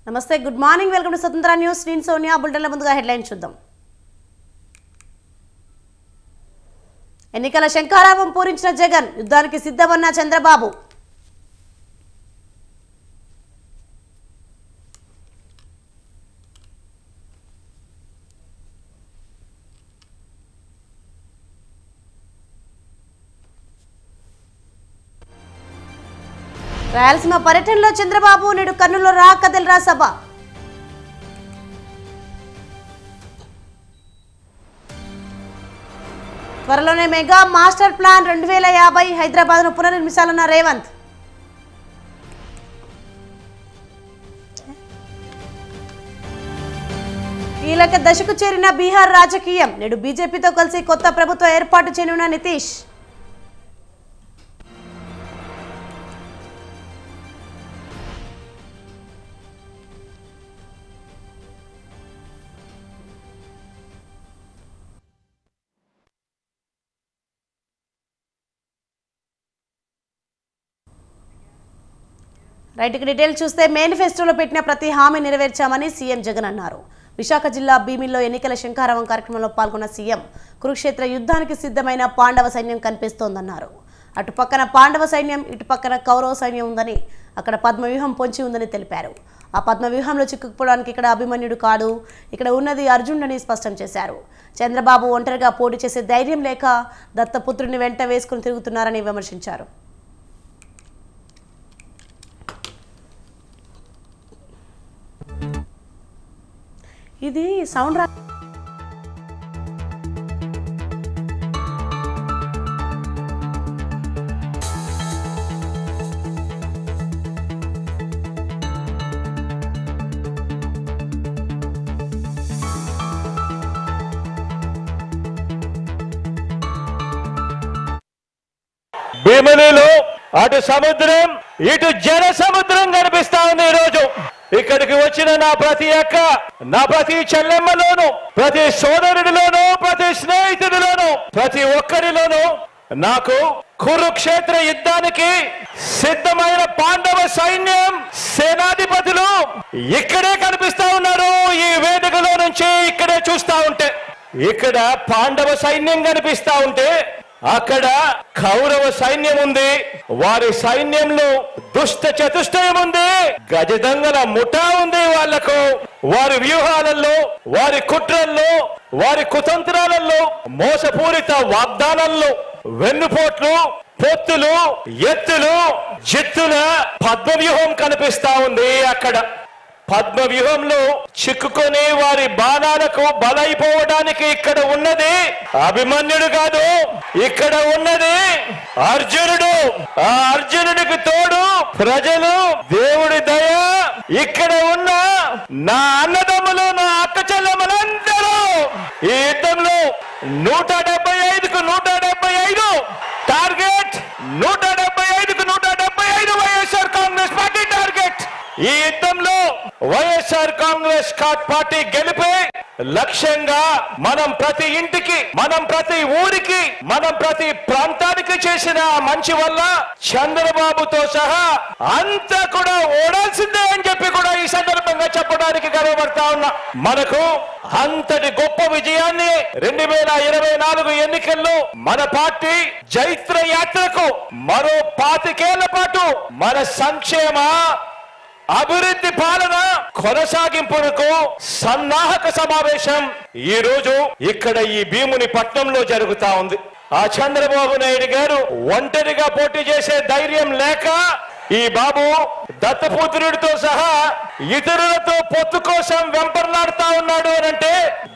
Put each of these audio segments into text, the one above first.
నమస్తే good morning welcome to స్వతంత్ర news నేను సోనియా బులెటిన్ల ముందుగా హెడ్లైన్స్ చూద్దాం ఎన్నికల శంఖారావం పూరించిన జగన్ యుద్ధానికి సిద్ధమన్న చంద్రబాబు రాయలసీమ పర్యటనలో చంద్రబాబు నేడు కర్నూలులో రా కదలరా సభ త్వరలోనే మెగా మాస్టర్ ప్లాన్ 2050 హైదరాబాద్ను పునర్నిర్మించాలన్న రేవంత్ కీలక దశకు చేరిన బీహార్ రాజకీయం నేడు బీజేపీతో కలిసి కొత్త ప్రభుత్వం ఏర్పాటు చేయనున్న నితీష్ రైట్కి డీటెయిల్ చూస్తే మేనిఫెస్టోలో పెట్టిన ప్రతి హామీ నెరవేర్చామని సీఎం జగన్ అన్నారు. విశాఖ జిల్లా భీమిల్లో ఎన్నికల శంఖారావం కార్యక్రమంలో పాల్గొన్న సీఎం కురుక్షేత్ర యుద్ధానికి సిద్ధమైన పాండవ సైన్యం కనిపిస్తోందన్నారు. అటు పక్కన పాండవ సైన్యం ఇటు పక్కన కౌరవ సైన్యం ఉందని అక్కడ పద్మవ్యూహం పొంచి ఉందని తెలిపారు. ఆ పద్మవ్యూహంలో చిక్కుకుపోవడానికి ఇక్కడ అభిమన్యుడు కాడు, ఇక్కడ ఉన్నది అర్జునుడని స్పష్టం చేశారు. చంద్రబాబు ఒంటరిగా పోటీ చేసే ధైర్యం లేక దత్తపుత్రుని వెంట వేసుకుని తిరుగుతున్నారని విమర్శించారు. ఇది సౌండ్ రా భీమిలిలో అటు సముద్రం ఇటు జన సముద్రం కనిపిస్తా ఉంది. ఈ రోజు ఇక్కడికి వచ్చిన నా ప్రతి అక్క, నా ప్రతి చెల్లెమ్మలోను, ప్రతి సోదరుడిలోను, ప్రతి స్నేహితుడిలోను, ప్రతి ఒక్కరిలోనూ నాకు కురుక్షేత్ర యుద్ధానికి సిద్ధమైన పాండవ సైన్యం సేనాధిపతులు ఇక్కడే కనిపిస్తా ఉన్నారు. ఈ వేదికలో నుంచి ఇక్కడే చూస్తా ఉంటే ఇక్కడ పాండవ సైన్యం కనిపిస్తా ఉంటే అక్కడ కౌరవ సైన్యం ఉంది. వారి సైన్యంలో దుష్ట చతుష్టయం ఉంది, గజదంగల ముఠా ఉంది. వాళ్లకు వారి వ్యూహాలలో, వారి కుట్రల్లో, వారి కుతంత్రాలలో, మోసపూరిత వాగ్దానాల్లో, వెన్నుపోట్లు, పొత్తులు, ఎత్తులు, జిత్తుల పద్మవ్యూహం కనిపిస్తా ఉంది. అక్కడ పద్మవ్యూహంలో చిక్కుకొని వారి బాణాలకు బలైపోవడానికి ఇక్కడ ఉన్నది అభిమన్యుడు కాదు, ఇక్కడ ఉన్నది అర్జునుడు. ఆ అర్జునుడికి తోడు ప్రజలు, దేవుడి దయ. ఇక్కడ ఉన్న నా అన్నదమ్ములు, నా అక్క చెల్లెమ్మలందరూ ఈ యుద్ధంలో 175కు 175 టార్గెట్, 175కు 175 వైఎస్ఆర్ కాంగ్రెస్ పార్టీ టార్గెట్. ఈ యుద్ధంలో వైఎస్ఆర్ కాంగ్రెస్ పార్టీ గెలిపే లక్ష్యంగా మనం ప్రతి ఇంటికి, మనం ప్రతి ఊరికి, మనం ప్రతి ప్రాంతానికి చేసిన మంచి వల్ల చంద్రబాబుతో సహా అంతా కూడా ఓడాల్సిందే అని చెప్పి కూడా ఈ సందర్భంగా చెప్పడానికి గర్వపడతా ఉన్నా. మనకు అంతటి గొప్ప విజయాన్ని 2024 ఎన్నికల్లో మన పార్టీ జైత్ర యాత్రకు మరో 25 ఏళ్ల పాటు మన సంక్షేమ అభివృద్ధి పాలన కొనసాగింపునకు సన్నాహక సమావేశం ఈ రోజు ఇక్కడ ఈ భీముని పట్నంలో జరుగుతా ఉంది. ఆ చంద్రబాబు నాయుడు గారు ఒంటరిగా పోటీ చేసే ధైర్యం లేక ఈ బాబు దత్తపుత్రుడితో సహా ఇతరులతో పొత్తు కోసం వెంపర్లాడుతా ఉన్నాడు అని అంటే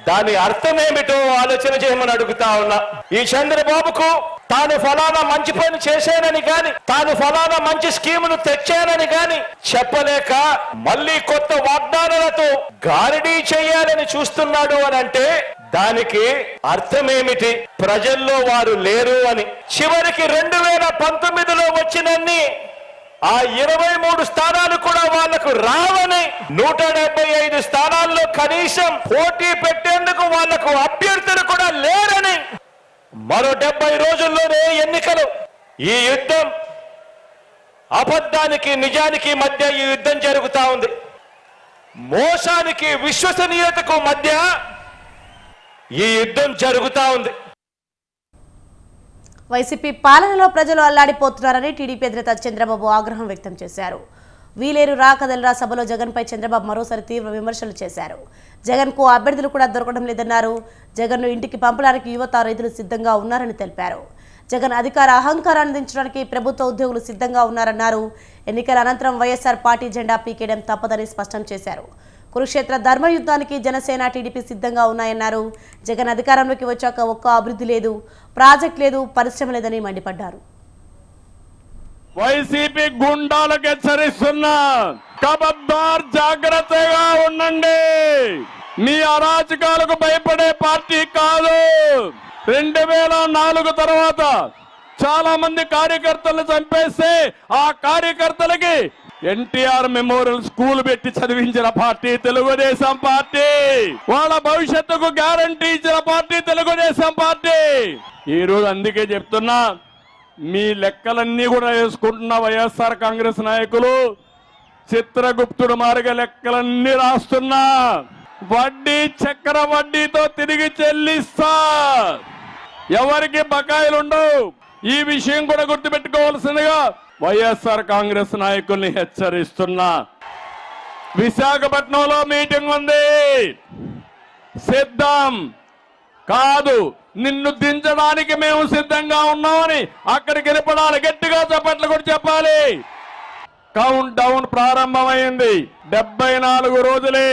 దాని అర్థం ఏమిటో ఆలోచన చేయమని అడుగుతా ఉన్నా. ఈ చంద్రబాబుకు తాను ఫలానా మంచి పని చేశానని గాని, తాను ఫలానా మంచి స్కీమును తెచ్చానని గాని చెప్పలేక మళ్ళీ కొత్త వాగ్దానాలతో గారడీ చేయాలని చూస్తున్నాడు అని అంటే దానికి అర్థమేమిటి? ప్రజల్లో వారు లేరు అని. చివరికి 2019లో వచ్చినన్ని ఆ 23 స్థానాలు కూడా వాళ్లకు రావని, 175 స్థానాల్లో కనీసం పోటీ పెట్టేందుకు వాళ్లకు అభ్యర్థులు కూడా లేరని, మరో 70 రోజుల్లోనే ఎన్నికలు. ఈ యుద్ధం అబద్ధానికి నిజానికి మధ్య ఈ యుద్ధం జరుగుతా ఉంది. మోసానికి విశ్వసనీయతకు మధ్య ఈ యుద్ధం జరుగుతా ఉంది. వైసీపీ పాలనలో ప్రజలు అల్లాడిపోతున్నారని టీడీపీ అధినేత చంద్రబాబు ఆగ్రహం వ్యక్తం చేశారు. వీలేరు రాకదల్రా సభలో జగన్పై చంద్రబాబు మరోసారి తీవ్ర విమర్శలు చేశారు. జగన్కు అభ్యర్థులు కూడా దొరకడం లేదన్నారు. జగన్ను ఇంటికి పంపడానికి యువత రైతులు సిద్ధంగా ఉన్నారని తెలిపారు. జగన్ అధికార అహంకారాన్ని దించడానికి ప్రభుత్వ ఉద్యోగులు సిద్ధంగా ఉన్నారన్నారు. ఎన్నికల అనంతరం వైఎస్ఆర్ పార్టీ జెండా పీకేయడం తప్పదని స్పష్టం చేశారు. కురుక్షేత్ర ధర్మయుద్ధానికి జనసేన టీడీపీ సిద్ధంగా ఉన్నాయన్నారు. జగన్ అధికారంలోకి వచ్చాక ఒక్క అభివృద్ధి లేదు, ప్రాజెక్ట్ లేదు, పరిశ్రమ లేదని మండిపడ్డారు. వైసీపీ గుండాలకు హెచ్చరిస్తున్నా, ఖబర్దార్ జాగ్రత్తగా ఉండండి. మీ అరాచకాలకు భయపడే పార్టీ కాదు. 2004 తర్వాత చాలా మంది కార్యకర్తలను చంపేస్తే ఆ కార్యకర్తలకి ఎన్టీఆర్ మెమోరియల్ స్కూల్ పెట్టి చదివించిన పార్టీ తెలుగుదేశం పార్టీ. వాళ్ళ భవిష్యత్తుకు గ్యారంటీ ఇచ్చిన పార్టీ తెలుగుదేశం పార్టీ. ఈ రోజు అందుకే చెప్తున్నా, మీ లెక్కలన్నీ కూడా వేసుకుంటున్న వైఎస్ఆర్ కాంగ్రెస్ నాయకులు చిత్రగుప్తుడు మార్గ లెక్కలన్నీ రాస్తున్నా. వడ్డీ చక్కెర వడ్డీతో తిరిగి చెల్లిస్తా, ఎవరికి బకాయిలు ఉండవు. ఈ విషయం కూడా గుర్తుపెట్టుకోవాల్సిందిగా వైఎస్ఆర్ కాంగ్రెస్ నాయకుల్ని హెచ్చరిస్తున్నా. విశాఖపట్నంలో మీటింగ్ ఉంది, సిద్ధం కాదు, నిన్ను దించడానికి మేము సిద్ధంగా ఉన్నామని అక్కడికి వెళ్ళిపడాలి. గట్టిగా చప్పట్లు కూడా చెప్పాలి. కౌంట్ డౌన్ ప్రారంభమైంది. 74 రోజులే.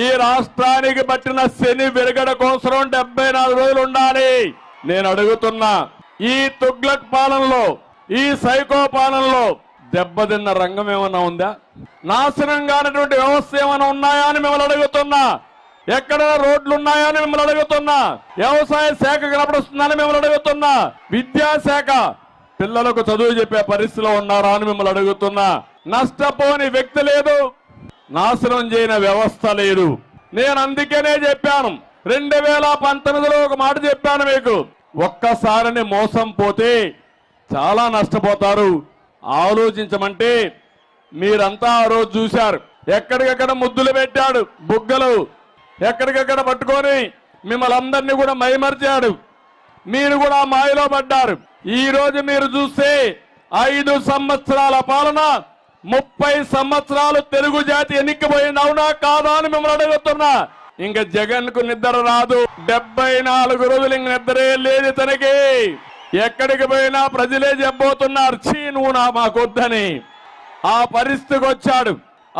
ఈ రాష్ట్రానికి పట్టిన శని విరగడ కోసం 74 రోజులు ఉండాలి. నేను అడుగుతున్నా, ఈ తుగ్లక్ పాలనలో, ఈ సైకో పాలనలో దెబ్బతిన్న రంగం ఏమన్నా ఉందా? నాశనం కానటువంటి వ్యవస్థ ఏమైనా ఉన్నాయా అని మిమ్మల్ని అడుగుతున్నా. ఎక్కడ రోడ్లు ఉన్నాయా అని మిమ్మల్ని అడుగుతున్నా. వ్యవసాయ శాఖ కనపడుస్తుందని మిమ్మల్ని అడుగుతున్నా. విద్యాశాఖ పిల్లలకు చదువు చెప్పే పరిస్థితిలో ఉన్నారా అని మిమ్మల్ని అడుగుతున్నా. నష్టపోని వ్యక్తి లేదు, నాశనం చేయని వ్యవస్థ లేదు. నేను అందుకనే చెప్పాను, 2019లో ఒక మాట చెప్పాను మీకు, ఒక్కసారిని మోసం పోతే చాలా నష్టపోతారు, ఆలోచించమంటే మీరంతా ఆ రోజు చూశారు. ఎక్కడికక్కడ ముద్దులు పెట్టాడు, బుగ్గలు ఎక్కడికక్కడ పట్టుకొని మిమ్మల్ని అందరినీ కూడా మైమర్చాడు. మీరు కూడా మాయలో పడ్డారు. ఈ రోజు మీరు చూస్తే 5 సంవత్సరాల పాలన, 30 సంవత్సరాలు తెలుగు జాతి ఎన్నికపోయింది, అవునా కాదా అని మిమ్మల్ని అడుగుతున్నా. ఇంకా జగన్ కు నిద్ర రాదు. 74 రోజులు ఇంక నిద్రే లేదు తనకి. ఎక్కడికి పోయినా ప్రజలే చెప్పబోతున్నారు, చీ నువ్వు మాకొద్దని. ఆ పరిస్థితికి వచ్చాడు.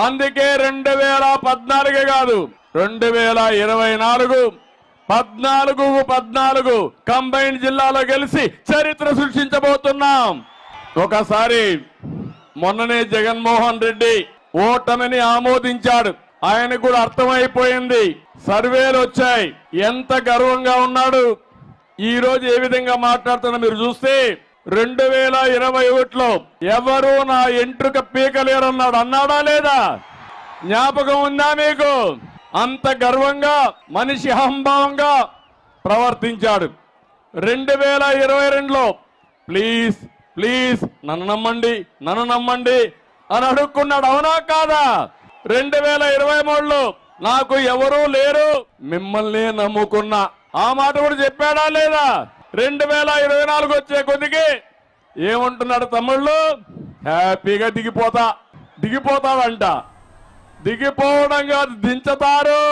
అందుకే 2014 కాదు, 2024 14 కంబైన్ జిల్లాలో గెలిచి చరిత్ర సృష్టించబోతున్నాం. ఒకసారి మొన్ననే జగన్మోహన్ రెడ్డి ఓటమిని ఆమోదించాడు. ఆయన కూడా అర్థమైపోయింది, సర్వేలు వచ్చాయి, ఎంత గర్వంగా ఉన్నాడు. ఈ రోజు ఏ విధంగా మాట్లాడుతున్నా మీరు చూస్తే, 2021లో ఎవరు నా ఎంట్రుక పీకలేరన్నాడు, అన్నాడా లేదా? జ్ఞాపకం ఉందా మీకు? అంత గర్వంగా మనిషి అహంభావంగా ప్రవర్తించాడు. 2022లో ప్లీజ్ ప్లీజ్ నన్ను నమ్మండి అని అడుక్కున్నాడు, అవునా కాదా? 2023లో నాకు ఎవరూ లేరు, మిమ్మల్ని నమ్ముకున్నా, ఆ మాట కూడా చెప్పాడా లేదా? 2024 వచ్చే కొద్దికి ఏమంటున్నాడు తమ్ముళ్ళు? హ్యాపీగా దిగిపోతాడంట. దిగిపోవడం కాదు, దించుతారు.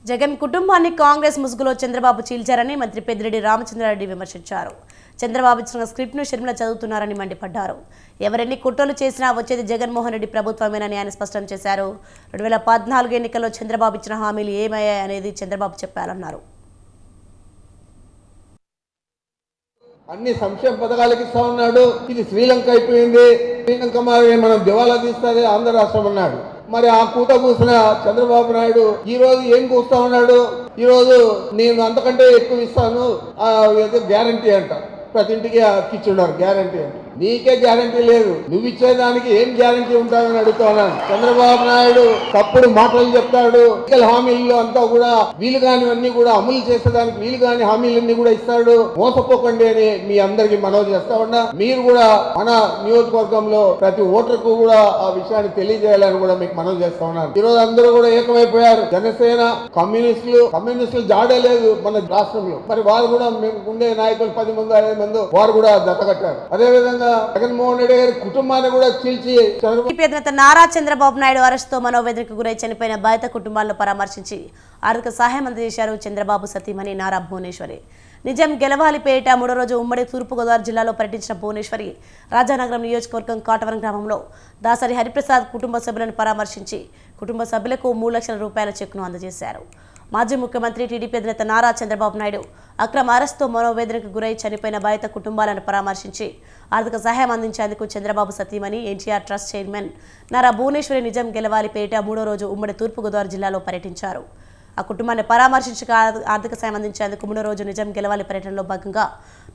జగన్ కుటుంబాన్ని కాంగ్రెస్ ముసుగులో చంద్రబాబు చీల్చారని మంత్రి పెద్దిరెడ్డి రామచంద్రారెడ్డి విమర్శించారు. చంద్రబాబు ఇచ్చిన స్క్రిప్ట్ను షర్మిల చదువుతున్నారని మండిపడ్డారు. ఎవరెన్ని కుట్రలు చేసినా వచ్చేది జగన్మోహన్ రెడ్డి ప్రభుత్వమేనని ఆయన స్పష్టం చేశారు. 2014 ఎన్నికల్లో చంద్రబాబు ఇచ్చిన హామీలు ఏమయ్యాయనేది చంద్రబాబు చెప్పాలన్నారు. అన్ని సంక్షేమ పథకాలకు ఇస్తా ఉన్నాడు. ఇది శ్రీలంక అయిపోయింది, శ్రీలంక మరి మనం దివాలా తీస్తుంది ఆంధ్ర రాష్ట్రం అన్నాడు. మరి ఆ కూత కూసిన చంద్రబాబు నాయుడు ఈ రోజు ఏం కూస్తా ఉన్నాడు? ఈ రోజు నేను అంతకంటే ఎక్కువ ఇస్తాను, గ్యారంటీ అంట. ప్రతి ఇంటికి ఇచ్చి ఉన్నారు గ్యారంటీ అంట. నీకే గ్యారంటీ లేదు, నువ్వు ఇచ్చేదానికి ఏం గ్యారంటీ ఉంటానని అడుగుతున్నాను. చంద్రబాబు నాయుడు తప్పుడు మాటలు చెప్తాడు. ఎన్నికల హామీల్లో అంతా కూడా వీలు కానివన్నీ కూడా అమలు చేసేదానికి వీలు కాని హామీలన్నీ కూడా ఇస్తాడు. మోసపోకండి అని మీ అందరికి మనవి చేస్తా ఉన్నా. మీరు కూడా మన నియోజకవర్గంలో ప్రతి ఓటర్కు కూడా ఆ విషయాన్ని తెలియజేయాలని కూడా మీకు మనవి చేస్తా ఉన్నాను. ఈరోజు అందరూ కూడా ఏకమైపోయారు. జనసేన కమ్యూనిస్టులు జాడే లేదు మన రాష్ట్రంలో. మరి వారు కూడా మేము ఉండే నాయకులు 10 మంది 5 మంది వారు కూడా జతకట్టారు. అదే విధంగా జగన్మోహన్ రెడ్డి గారి కుటుంబాన్ని కూడా చీల్చి నేత నారా చంద్రబాబు నాయుడు అరెస్టుతో మనోవేదనకు గురై చనిపోయిన బాధిత కుటుంబాలను పరామర్శించి ఆర్థిక సహాయం అందజేశారు చంద్రబాబు సతీమణి నారా భువనేశ్వరి. నిజం గెలవాలిపేట 3వ రోజు ఉమ్మడి తూర్పుగోదావరి జిల్లాలో పర్యటించిన భువనేశ్వరి రాజానగరం నియోజకవర్గం కాటవరం గ్రామంలో దాసరి హరిప్రసాద్ కుటుంబ సభ్యులను పరామర్శించి కుటుంబ సభ్యులకు 3 లక్షల రూపాయల చెక్ను అందజేశారు. మాజీ ముఖ్యమంత్రి టీడీపీ అధినేత నారా చంద్రబాబు నాయుడు అక్రమ అరెస్టుతో మనోవేదనకు గురై చనిపోయిన బాధిత కుటుంబాలను పరామర్శించి ఆర్థిక సహాయం అందించేందుకు చంద్రబాబు సతీమణి ఎన్టీఆర్ ట్రస్ట్ చైర్మన్ నారా భువనేశ్వరి నిజం గెలవాలిపేట 3వ రోజు ఉమ్మడి తూర్పుగోదావరి జిల్లాలో పర్యటించారు. ఆ కుటుంబాన్ని పరామర్శించక ఆర్థిక సాయం అందించేందుకు 3వ రోజు నిజం గెలవాలి పర్యటనలో భాగంగా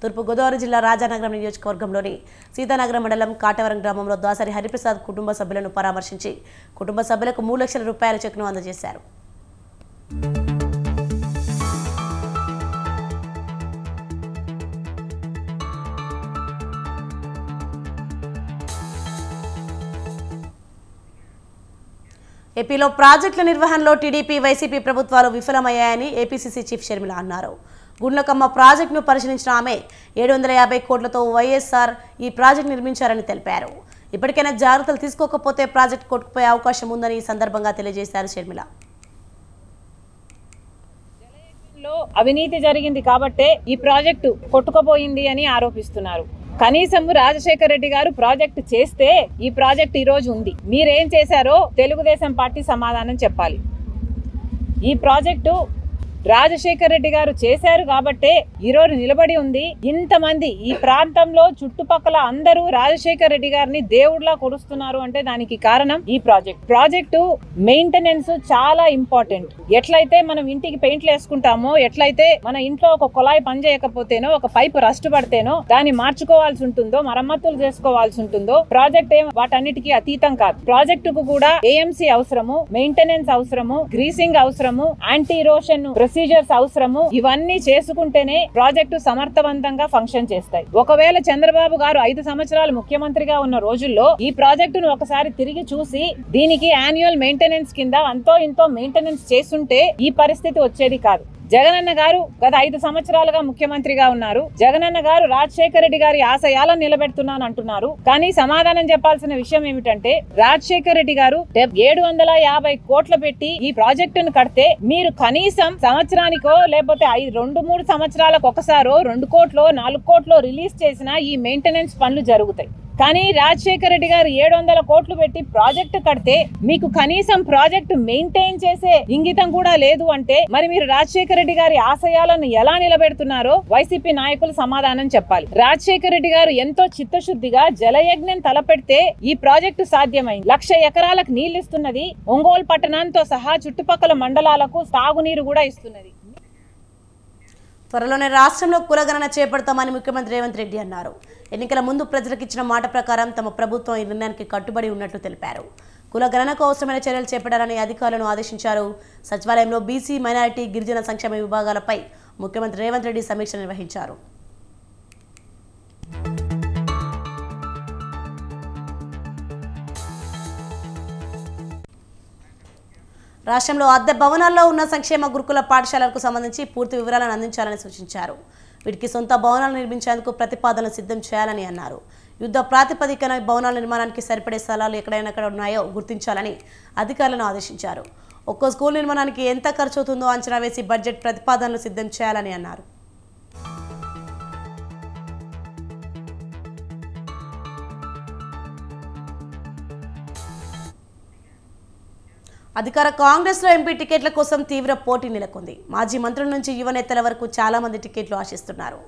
తూర్పుగోదావరి జిల్లా రాజానగరం నియోజకవర్గంలోని సీతానగరం మండలం కాటవరం గ్రామంలో దాసరి హరిప్రసాద్ కుటుంబ సభ్యులను పరామర్శించి కుటుంబ సభ్యులకు 3 లక్షల రూపాయల చెక్ను అందజేశారు. ఏపీలో ప్రాజెక్టుల నిర్వహణలో టీడీపీ వైసీపీ ప్రభుత్వాలు విఫలమయ్యాయని ఏపీసీసీ చీఫ్ షర్మిల అన్నారు. గుండ్లకమ్మ ప్రాజెక్టును పరిశీలించిన ఆమె 750 కోట్లతో వైఎస్ఆర్ ఈ ప్రాజెక్టు నిర్మించారని తెలిపారు. ఇప్పటికైనా జాగ్రత్తలు తీసుకోకపోతే ప్రాజెక్టు కొట్టుకుపోయే అవకాశం ఉందని ఈ సందర్భంగా తెలియజేశారు షర్మిల. అవినీతి జరిగింది కాబట్టే ఈ ప్రాజెక్టు కొట్టుకుపోయింది అని ఆరోపిస్తున్నారు. కనీసం రాజశేఖర రెడ్డి గారు ప్రాజెక్టు చేస్తే ఈ ప్రాజెక్టు ఈ రోజు ఉంది. మీరేం చేశారో తెలుగుదేశం పార్టీ సమాధానం చెప్పాలి. ఈ ప్రాజెక్టు రాజశేఖర రెడ్డి గారు చేశారు కాబట్టే ఈరోజు నిలబడి ఉంది. ఇంతమంది ఈ ప్రాంతంలో చుట్టుపక్కల అందరూ రాజశేఖర రెడ్డి గారిని దేవుడిలా కొలుస్తున్నారు అంటే దానికి కారణం ఈ ప్రాజెక్టు మెయింటెనెన్స్ చాలా ఇంపార్టెంట్. ఎట్లయితే మనం ఇంటికి పెయింట్లు వేసుకుంటామో, ఎట్లయితే మన ఇంట్లో ఒక కుళాయి పని చేయకపోతేనో, ఒక పైపు రస్ట్ పడితేనో దాన్ని మార్చుకోవాల్సి ఉంటుందో, మరమ్మతులు చేసుకోవాల్సి ఉంటుందో, ప్రాజెక్ట్ వాటన్నిటికీ అతీతం కాదు. ప్రాజెక్టుకు కూడా ఏఎంసీ అవసరము, మెయింటెనెన్స్ అవసరము, గ్రీసింగ్ అవసరము, యాంటీ ఇరోషన్ ప్రొసీజర్స్ అవసరము. ఇవన్నీ చేసుకుంటేనే ప్రాజెక్టు సమర్థవంతంగా ఫంక్షన్ చేస్తాయి. ఒకవేళ చంద్రబాబు గారు 5 సంవత్సరాలు ముఖ్యమంత్రిగా ఉన్న రోజుల్లో ఈ ప్రాజెక్టును ఒకసారి తిరిగి చూసి దీనికి యాన్యువల్ మెయింటెనెన్స్ కింద అంతో ఇంతో మెయింటెనెన్స్ చేస్తుంటే ఈ పరిస్థితి వచ్చేది కాదు. జగనన్న గారు గత 5 సంవత్సరాలుగా ముఖ్యమంత్రిగా ఉన్నారు. జగనన్న గారు రాజశేఖర రెడ్డి గారి ఆశయాలను నిలబెడుతున్నాను అంటున్నారు. కానీ సమాధానం చెప్పాల్సిన విషయం ఏమిటంటే రాజశేఖర రెడ్డి గారు 750 కోట్లు పెట్టి ఈ ప్రాజెక్టును కడితే మీరు కనీసం సంవత్సరానికో లేకపోతే 2-3 సంవత్సరాలకు ఒకసారో 2 కోట్లో 4 కోట్లో రిలీజ్ చేసిన ఈ మెయింటెనెన్స్ పనులు జరుగుతాయి. కానీ రాజశేఖర రెడ్డి గారు 700 కోట్లు పెట్టి ప్రాజెక్టు కడితే మీకు కనీసం ప్రాజెక్టు మెయింటైన్ చేసే ఇంగితం కూడా లేదు అంటే మరి మీరు రాజశేఖర రెడ్డి గారి ఆశయాలను ఎలా నిలబెడుతున్నారో వైసీపీ నాయకులు సమాధానం చెప్పాలి. రాజశేఖర రెడ్డి గారు ఎంతో చిత్తశుద్ధిగా జలయజ్ఞం తలపెడితే ఈ ప్రాజెక్టు సాధ్యమైంది. 1,00,000 ఎకరాలకు నీళ్లు ఇస్తున్నది. ఒంగోలు పట్టణంతో సహా చుట్టుపక్కల మండలాలకు సాగునీరు కూడా ఇస్తున్నది. త్వరలోనే రాష్ట్రంలో కులగణన చేపడతామని ముఖ్యమంత్రి రేవంత్ రెడ్డి అన్నారు. ఎన్నికల ముందు ప్రజలకు ఇచ్చిన మాట ప్రకారం తమ ప్రభుత్వం ఈ నిర్ణయానికి కట్టుబడి ఉన్నట్లు తెలిపారు. కులగణనకు అవసరమైన చర్యలు చేపట్టాలని అధికారులను ఆదేశించారు. సచివాలయంలో బీసీ, మైనారిటీ, గిరిజన సంక్షేమ విభాగాలపై ముఖ్యమంత్రి రేవంత్ రెడ్డి సమీక్ష నిర్వహించారు. రాష్ట్రంలో అద్దె భవనాల్లో ఉన్న సంక్షేమ గురుకుల పాఠశాలలకు సంబంధించి పూర్తి వివరాలను అందించాలని సూచించారు. వీటికి సొంత భవనాలు నిర్మించేందుకు ప్రతిపాదనలు సిద్ధం చేయాలని అన్నారు. యుద్ధ ప్రాతిపదికన భవనాల నిర్మాణానికి సరిపడే స్థలాలు ఎక్కడ ఉన్నాయో గుర్తించాలని అధికారులను ఆదేశించారు. ఒక్కో స్కూల్ నిర్మాణానికి ఎంత ఖర్చు అవుతుందో అంచనా వేసి బడ్జెట్ ప్రతిపాదనలు సిద్ధం చేయాలని అన్నారు. అధికార కాంగ్రెస్లో ఎంపీ టికెట్ల కోసం తీవ్ర పోటీ నెలకొంది. మాజీ మంత్రుల నుంచి యువ నేతల వరకు చాలా మంది టికెట్లు ఆశిస్తున్నారు.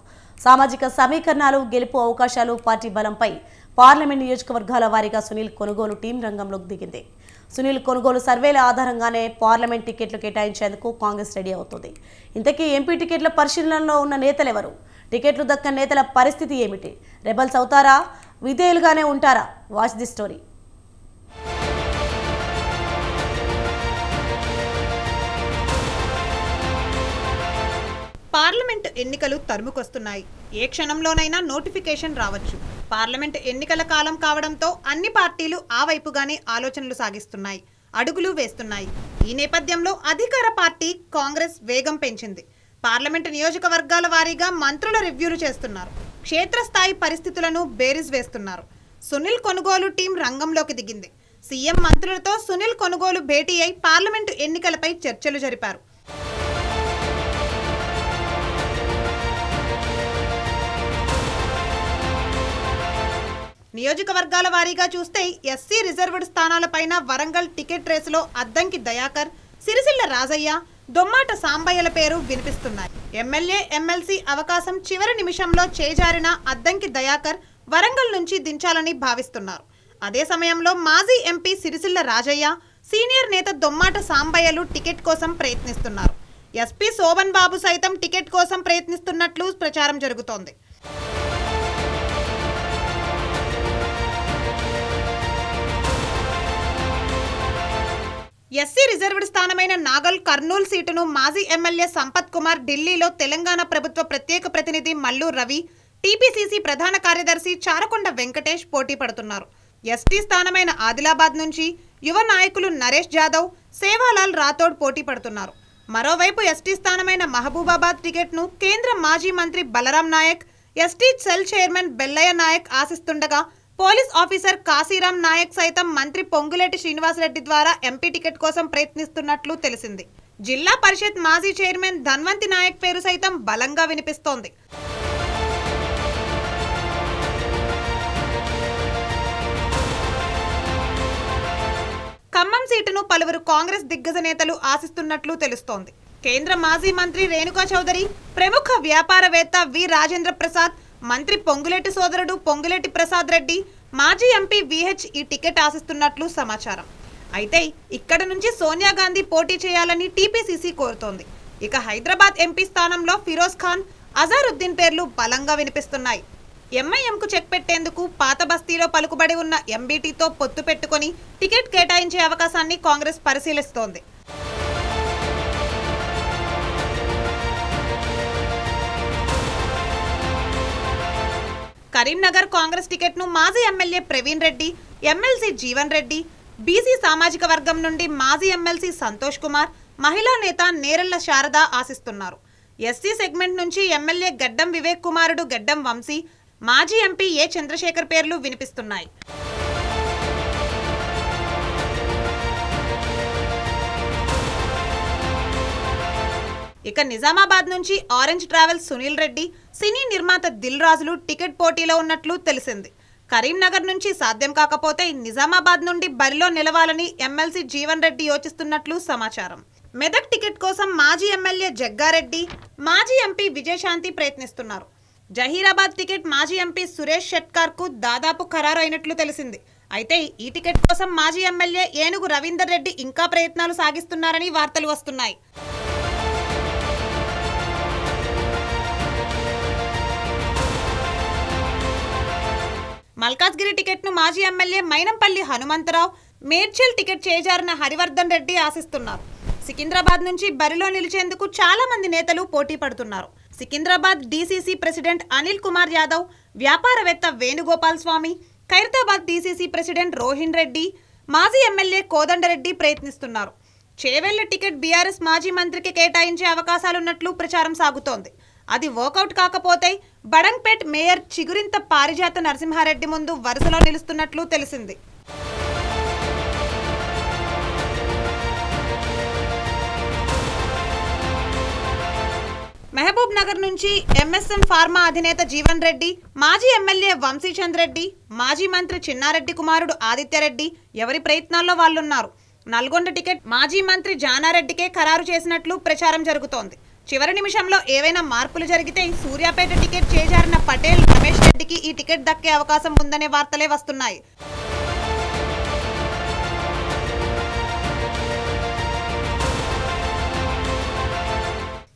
సామాజిక సమీకరణాలు, గెలుపు అవకాశాలు, పార్టీ బలంపై పార్లమెంట్ నియోజకవర్గాల వారీగా సునీల్ కొనుగోలు టీం రంగంలోకి దిగింది. సునీల్ కొనుగోలు సర్వేల ఆధారంగానే పార్లమెంట్ టికెట్లు కేటాయించేందుకు కాంగ్రెస్ రెడీ అవుతుంది. ఇంతకీ ఎంపీ టికెట్ల పరిశీలనలో ఉన్న నేతలెవరు? టికెట్లు దక్కని నేతల పరిస్థితి ఏమిటి? రెబల్స్ అవుతారా? విధేయులుగానే ఉంటారా? Watch the story. పార్లమెంట్ ఎన్నికలు తరుముకొస్తున్నాయి. ఏ క్షణంలోనైనా నోటిఫికేషన్ రావచ్చు. పార్లమెంట్ ఎన్నికల కాలం కావడంతో అన్ని పార్టీలు ఆ వైపుగానే ఆలోచనలు సాగిస్తున్నాయి, అడుగులు వేస్తున్నాయి. ఈ నేపథ్యంలో అధికార పార్టీ కాంగ్రెస్ వేగం పెంచింది. పార్లమెంట్ నియోజకవర్గాల వారీగా మంత్రుల రివ్యూలు చేస్తున్నారు. క్షేత్రస్థాయి పరిస్థితులను బేరీజ్ వేస్తున్నారు. సునీల్ కొనుగోలు టీం రంగంలోకి దిగింది. సీఎం మంత్రులతో సునీల్ కొనుగోలు భేటీ అయి పార్లమెంటు ఎన్నికలపై చర్చలు జరిపారు. నియోజకవర్గాల వారీగా చూస్తే ఎస్సీ రిజర్వ్డ్ స్థానాలపైన వరంగల్ టికెట్ రేసులో అద్దంకి దయాకర్, సిరిసిల్ల రాజయ్య, దొమ్మాట సాంబయ్యల పేరు వినిపిస్తున్నాయి. ఎమ్మెల్యే ఎమ్మెల్సీ అవకాశం చివరి నిమిషంలో చేజారిన అద్దంకి దయాకర్ వరంగల్ నుంచి దించాలని భావిస్తున్నారు. అదే సమయంలో మాజీ ఎంపీ సిరిసిల్ల రాజయ్య, సీనియర్ నేత దొమ్మాట సాంబయ్యలు టికెట్ కోసం ప్రయత్నిస్తున్నారు. ఎస్పీ శోభన్ బాబు సైతం టికెట్ కోసం ప్రయత్నిస్తున్నట్లు ప్రచారం జరుగుతోంది. ఎస్సీ రిజర్వ్డ్ స్థానమైన నాగల్ కర్నూలు సీటును మాజీ ఎమ్మెల్యే సంపత్ కుమార్, ఢిల్లీలో తెలంగాణ ప్రభుత్వ ప్రత్యేక ప్రతినిధి మల్లు రవి, టీపీసీసీ ప్రధాన కార్యదర్శి చారకొండ వెంకటేష్ పోటీ పడుతున్నారు. ఎస్టీ స్థానమైన ఆదిలాబాద్ నుంచి యువ నాయకులు నరేష్ జాదవ్, సేవాలాల్ రాథోడ్ పోటీ పడుతున్నారు. మరోవైపు ఎస్టీ స్థానమైన మహబూబాబాద్ టికెట్ను కేంద్ర మాజీ మంత్రి Balram Naik, ST cell chairman Bellaiah Naik ఆశిస్తుండగా పోలీస్ ఆఫీసర్ కాశీరాం నాయక్ సైతం మంత్రి పొంగులేటి శ్రీనివాసరెడ్డి ద్వారా ఎంపీ టికెట్ కోసం ప్రయత్నిస్తున్నట్లు తెలిసింది. జిల్లా పరిషత్ మాజీ చైర్మన్ ధన్వంతి నాయక్ పేరు సైతం బలంగా వినిపిస్తోంది. ఖమ్మం సీటును పలువురు కాంగ్రెస్ దిగ్గజ నేతలు ఆశిస్తున్నట్లు తెలుస్తోంది. కేంద్ర మాజీ మంత్రి రేణుకా చౌదరి, ప్రముఖ వ్యాపారవేత్త వి రాజేంద్ర ప్రసాద్, మంత్రి పొంగులేటి సోదరుడు పొంగులేటి ప్రసాద్ రెడ్డి, మాజీ ఎంపీ విహెచ్ ఈ టికెట్ ఆశిస్తున్నట్లు సమాచారం. అయితే ఇక్కడ నుంచి సోనియా గాంధీ పోటీ చేయాలని టీపీసీసీ కోరుతోంది. ఇక హైదరాబాద్ ఎంపీ స్థానంలో ఫిరోజ్ ఖాన్, అజారుద్దీన్ పేర్లు బలంగా వినిపిస్తున్నాయి. ఎంఐఎంకు చెక్ పెట్టేందుకు పాత బస్తీలో పలుకుబడి ఉన్న ఎంబీటీతో పొత్తు పెట్టుకుని టికెట్ కేటాయించే అవకాశాన్ని కాంగ్రెస్ పరిశీలిస్తోంది. కరీంనగర్ కాంగ్రెస్ టికెట్ను మాజీ MLA Praveen Reddy, MLC Jeevan Reddy, BC సామాజిక వర్గం నుండి మాజీ ఎమ్మెల్సీ సంతోష్ కుమార్, మహిళా నేత నేరెళ్ల శారద ఆశిస్తున్నారు. ఎస్సీ సెగ్మెంట్ నుంచి ఎమ్మెల్యే గడ్డం వివేక్ కుమారుడు గడ్డం వంశీ, మాజీ ఎంపీ ఏ చంద్రశేఖర్ పేర్లు వినిపిస్తున్నాయి. ఇక నిజామాబాద్ నుంచి ఆరెంజ్ ట్రావెల్స్ సునీల్ రెడ్డి, సినీ నిర్మాత దిల్ రాజులు టికెట్ పోటీలో ఉన్నట్లు తెలిసింది. కరీంనగర్ నుంచి సాధ్యం కాకపోతే నిజామాబాద్ నుండి బరిలో నిలవాలని ఎమ్మెల్సీ జీవన్ రెడ్డి యోచిస్తున్నట్లు సమాచారం. మెదక్ టికెట్ కోసం మాజీ ఎమ్మెల్యే జగ్గారెడ్డి, మాజీ ఎంపీ విజయశాంతి ప్రయత్నిస్తున్నారు. జహీరాబాద్ టికెట్ మాజీ ఎంపీ సురేష్ షెట్కార్ కు దాదాపు ఖరారు అయినట్లు తెలిసింది. అయితే ఈ టికెట్ కోసం మాజీ ఎమ్మెల్యే ఏనుగు రవీందర్ రెడ్డి ఇంకా ప్రయత్నాలు సాగిస్తున్నారని వార్తలు వస్తున్నాయి. మల్కాజ్గిరి టికెట్ను మాజీ ఎమ్మెల్యే మైనంపల్లి హనుమంతరావు, మేడ్చల్ టికెట్ చేజారిన హరివర్ధన్ రెడ్డి ఆశిస్తున్నారు. సికింద్రాబాద్ నుంచి బరిలో నిలిచేందుకు చాలా మంది నేతలు పోటీ పడుతున్నారు. సికింద్రాబాద్ డీసీసీ ప్రెసిడెంట్ అనిల్ కుమార్ యాదవ్, వ్యాపారవేత్త వేణుగోపాల్ స్వామి, ఖైరతాబాద్ డీసీసీ ప్రెసిడెంట్ రోహిన్ రెడ్డి, మాజీ ఎమ్మెల్యే కోదండరెడ్డి ప్రయత్నిస్తున్నారు. చేవెళ్ల టికెట్ బీఆర్ఎస్ మాజీ మంత్రికి కేటాయించే అవకాశాలున్నట్లు ప్రచారం సాగుతోంది. అది వర్కౌట్ కాకపోతే బడంగ్పేట్ మేయర్ చిగురింత పారిజాత నరసింహారెడ్డి ముందు వరుసలో నిలుస్తున్నట్లు తెలిసింది. మహబూబ్ నగర్ నుంచి ఎంఎస్ఎన్ ఫార్మా అధినేత జీవన్ రెడ్డి, మాజీ ఎమ్మెల్యే వంశీచంద్ రెడ్డి, మాజీ మంత్రి చిన్నారెడ్డి కుమారుడు ఆదిత్యరెడ్డి ఎవరి ప్రయత్నాల్లో వాళ్ళున్నారు. నల్గొండ టికెట్ మాజీ మంత్రి జానారెడ్డికే ఖరారు చేసినట్లు ప్రచారం జరుగుతోంది. చివరి నిమిషంలో ఏవైనా మార్పులు జరిగితే సూర్యాపేట టికెట్ చేజారిన పటేల్ రమేష్ రెడ్డికి ఈ టికెట్ దక్కే అవకాశం ఉందనే వార్తలే వస్తున్నాయి.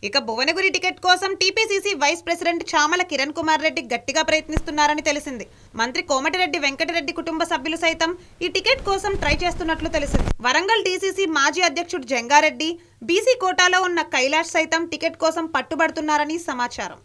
ఇక భువనగిరి టికెట్ కోసం TPCC vice president Chamala Kiran Kumar Reddy గట్టిగా ప్రయత్నిస్తున్నారని తెలిసింది. మంత్రి కోమటిరెడ్డి వెంకటరెడ్డి కుటుంబ సభ్యులు సైతం ఈ టికెట్ కోసం ట్రై చేస్తున్నట్లు తెలిసింది. వరంగల్ డీసీసీ మాజీ అధ్యక్షుడు జంగారెడ్డి, బీసీ కోటాలో ఉన్న కైలాష్ సైతం టికెట్ కోసం పట్టుబడుతున్నారని సమాచారం.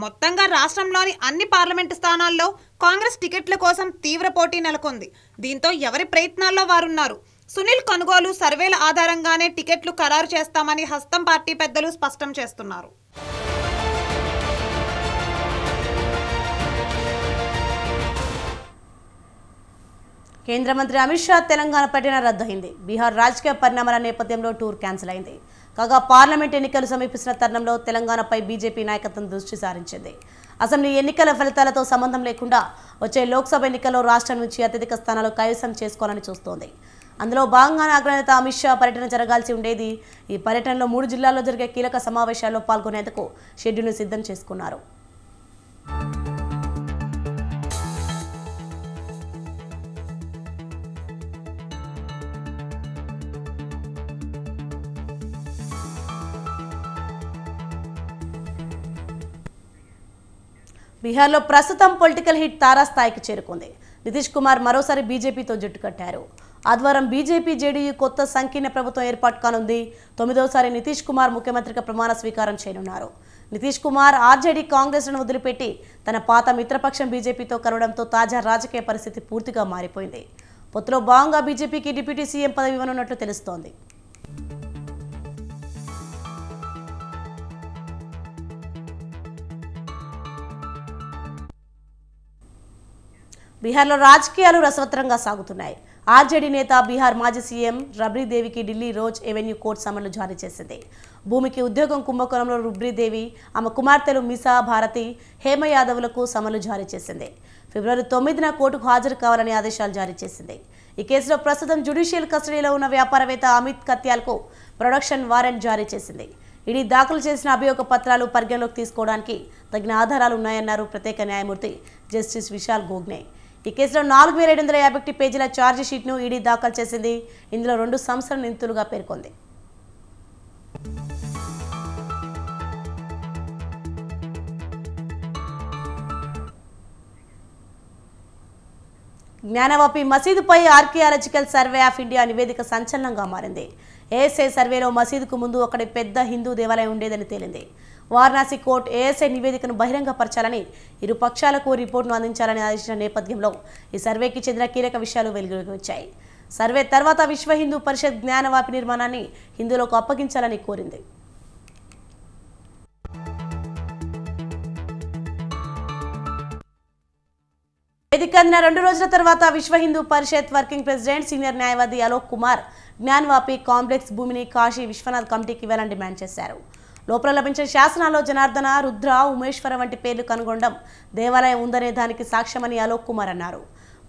మొత్తంగా రాష్ట్రంలోని అన్ని పార్లమెంటు స్థానాల్లో కాంగ్రెస్ టికెట్ల కోసం తీవ్ర పోటీ నెలకొంది. దీంతో ఎవరి ప్రయత్నాల్లో వారున్నారు. సునీల్ కొనుగోలు సర్వేల ఆధారంగానే టికెట్లు ఖరారు చేస్తామని హస్తం పార్టీ పెద్దలు స్పష్టం చేస్తున్నారు. కేంద్ర మంత్రి అమిత్ షా తెలంగాణ పర్యటన రద్దయింది. బీహార్ రాజకీయ పరిణామాల నేపథ్యంలో టూర్ క్యాన్సిల్ అయింది. కాగా పార్లమెంట్ ఎన్నికలు సమీపిస్తున్న తరుణంలో తెలంగాణపై బీజేపీ నాయకత్వం దృష్టి సారించింది. అసెంబ్లీ ఎన్నికల ఫలితాలతో సంబంధం లేకుండా వచ్చే లోక్సభ ఎన్నికల్లో రాష్ట్రం నుంచి అత్యధిక స్థానాలు కైవసం చేసుకోవాలని చూస్తోంది. అందులో భాగంగానే అగ్రనేత అమిత్ షా పర్యటన జరగాల్సి ఉండేది. ఈ పర్యటనలో 3 జిల్లాల్లో జరిగే కీలక సమావేశాల్లో పాల్గొనేందుకు షెడ్యూల్ను సిద్ధం చేసుకున్నారు. బీహార్లో ప్రస్తుతం పొలిటికల్ హిట్ తారాస్థాయికి చేరుకుంది. నితీష్ కుమార్ మరోసారి బీజేపీతో జట్టు కట్టారు. ఆదివారం బీజేపీ జేడీయూ కొత్త సంకీర్ణ ప్రభుత్వం ఏర్పాటు కానుంది. 9వసారి నితీష్ కుమార్ ముఖ్యమంత్రిగా ప్రమాణ స్వీకారం చేయనున్నారు. నితీష్ కుమార్ ఆర్జేడీ కాంగ్రెస్ను వదిలిపెట్టి తన పాత మిత్రపక్షం బీజేపీతో కలవడంతో తాజా రాజకీయ పరిస్థితి పూర్తిగా మారిపోయింది. పొత్తులో భాగంగా బీజేపీకి డిప్యూటీ సీఎం పదవి ఇవ్వనున్నట్లు తెలుస్తోంది. బీహార్లో రాజకీయాలు రసవత్తరంగా సాగుతున్నాయి. ఆర్జేడీ నేత బీహార్ మాజీ సీఎం రబ్రీదేవికి ఢిల్లీ రోజ్ ఎవెన్యూ కోర్టు సమన్లు జారీ చేసింది. భూమికి ఉద్యోగం కుంభకోణంలో రబ్రీదేవి, ఆమె కుమార్తెలు మిసా భారతి, హేమ యాదవ్లకు సమన్లు జారీ చేసింది. ఫిబ్రవరి 9న కోర్టుకు హాజరు కావాలని ఆదేశాలు జారీ చేసింది. ఈ కేసులో ప్రస్తుతం జ్యుడిషియల్ కస్టడీలో ఉన్న వ్యాపారవేత్త అమిత్ కత్యాల్కు ప్రొడక్షన్ వారెంట్ జారీ చేసింది. ఈడీ దాఖలు చేసిన అభియోగ పత్రాలు పరిగణలోకి తీసుకోవడానికి తగిన ఆధారాలు ఉన్నాయన్నారు ప్రత్యేక న్యాయమూర్తి జస్టిస్ విశాల్ గోగ్నే. ఈ కేసులో 4751 పేజీల ఛార్జ్ షీట్ను ఈడీ దాఖలు చేసింది. ఇందులో 2 సంస్థల నిందితులుగా పేర్కొంది. జ్ఞానవాపి మసీదుపై ఆర్కియాలజికల్ సర్వే ఆఫ్ ఇండియా నివేదిక సంచలనంగా మారింది. ఏఎస్ఐ సర్వేలో మసీదుకు ముందు అక్కడి పెద్ద హిందూ దేవాలయం ఉండేదని తేలింది. వారణాసి కోర్టు ఏఎస్ఐ నివేదికను బహిరంగపరచాలని, ఇరు పక్షాలకు రిపోర్టును అందించాలని ఆదేశించిన నేపథ్యంలో ఈ సర్వేకి చెందిన కీలక విషయాలు వెలుగులోకి వచ్చాయి. సర్వే తర్వాత విశ్వ హిందూ పరిషత్ జ్ఞానవాపి నిర్మాణాన్ని హిందువులకు అప్పగించాలని కోరింది. వేదిక అందిన 2 రోజుల తర్వాత విశ్వ Hindu Parishad working president senior న్యాయవాది అలోక్ కుమార్ జ్ఞానవాపి కాంప్లెక్స్ భూమిని కాశీ విశ్వనాథ్ కమిటీకి ఇవ్వాలని డిమాండ్ చేశారు. లోపల లభించిన శాసనాల్లో జనార్దన, రుద్ర, ఉమేశ్వర వంటి పేర్లు కనుగొనడం దేవాలయం ఉందనే దానికి సాక్ష్యమని అలోక్ కుమార్ అన్నారు.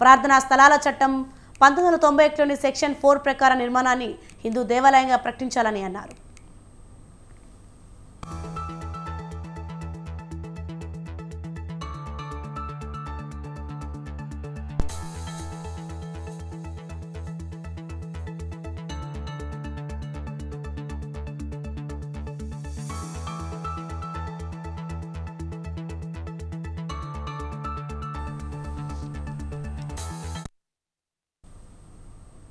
ప్రార్థనా స్థలాల చట్టం 1991లోని సెక్షన్ 4 ప్రకారం నిర్మాణాన్ని హిందూ దేవాలయంగా ప్రకటించాలని అన్నారు.